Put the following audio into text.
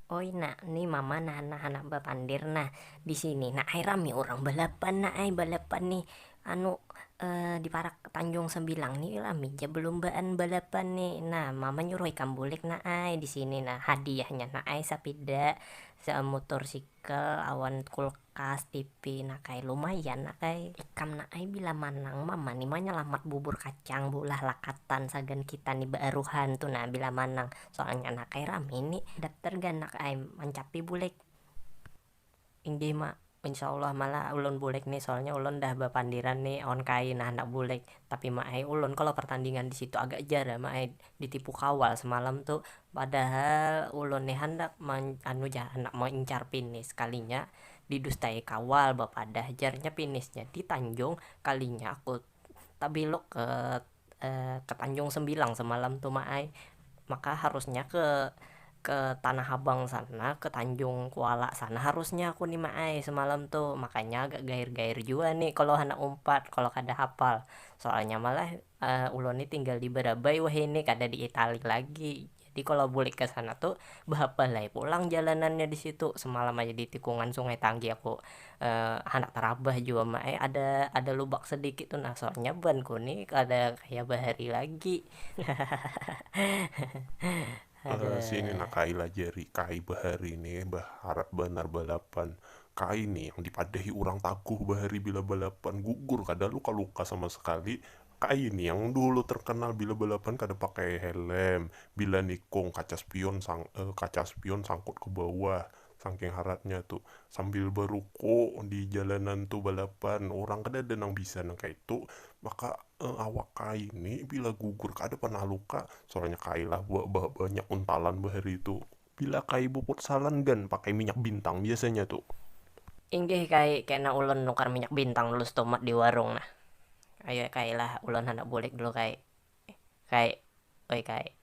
Oi nak, nih mama nah anak bapandir nah di sini nah ai rame orang balapan nah ai balapan nih anu di Parak Tanjung Sembilang nih rame ja belum baan balapan nih. Nah mama nyuruh ikan bulik nah ai di sini nah hadiahnya nah ai sapida motorsikel awan kulkas TV nah kai lumayan nah kai ikam nah ai bila manang mama nih mah nyelamat bubur kacang bulah lakatan sagan kita nih baruhan tuh nah bila manang soalnya anak kai rame nih daftar ganak ai mancapi bulek inggih mak insyaallah malah ulun bulek nih soalnya ulun dah bapandiran nih on kain anak bulek tapi mak ai ulun kalau pertandingan di situ agak jarang mak ai ditipu kawal semalam tuh padahal ulun nih hendak anu jah hendak mau incar finish kalinya didustai kawal bapadah jarnya finishnya di Tanjung kalinya aku tak belok ke Tanjung Sembilang semalam tuh mak ai maka harusnya ke Tanah Abang sana, ke Tanjung Kuala sana harusnya aku nih Maai semalam tuh. Makanya agak gair-gair juga nih kalau anak umpat, kalau kada hafal. Soalnya malah ulun nih tinggal di Barabai wah ini kada di Itali lagi. Jadi kalau boleh ke sana tuh bahapa lah pulang jalanannya di situ. Semalam aja di tikungan Sungai Tanggi aku anak terabah juga Maai ada lubak sedikit tuh nah soalnya banku nih ada kayak bahari lagi. Sini Ada. nak kai lah jari kai bahari ini berharap benar balapan kai nih yang dipadahi orang taguh bahari bila balapan gugur kada luka-luka sama sekali. Kai ini yang dulu terkenal bila balapan kada pakai helm, bila nikung kaca spion sangkut ke bawah saking haratnya tuh sambil beruko di jalanan tuh balapan orang kada ada nang bisa nang kayak itu. Maka awak kai ini bila gugur kada pernah luka soalnya kai lah banyak untalan bahari itu bila kai buput salan gan pakai minyak bintang biasanya tuh. Inggih kena ulun nukar minyak bintang dulu stomat di warung nah. Ayo kai lah ulun hendak bulik dulu kai. Kai. Oi kai.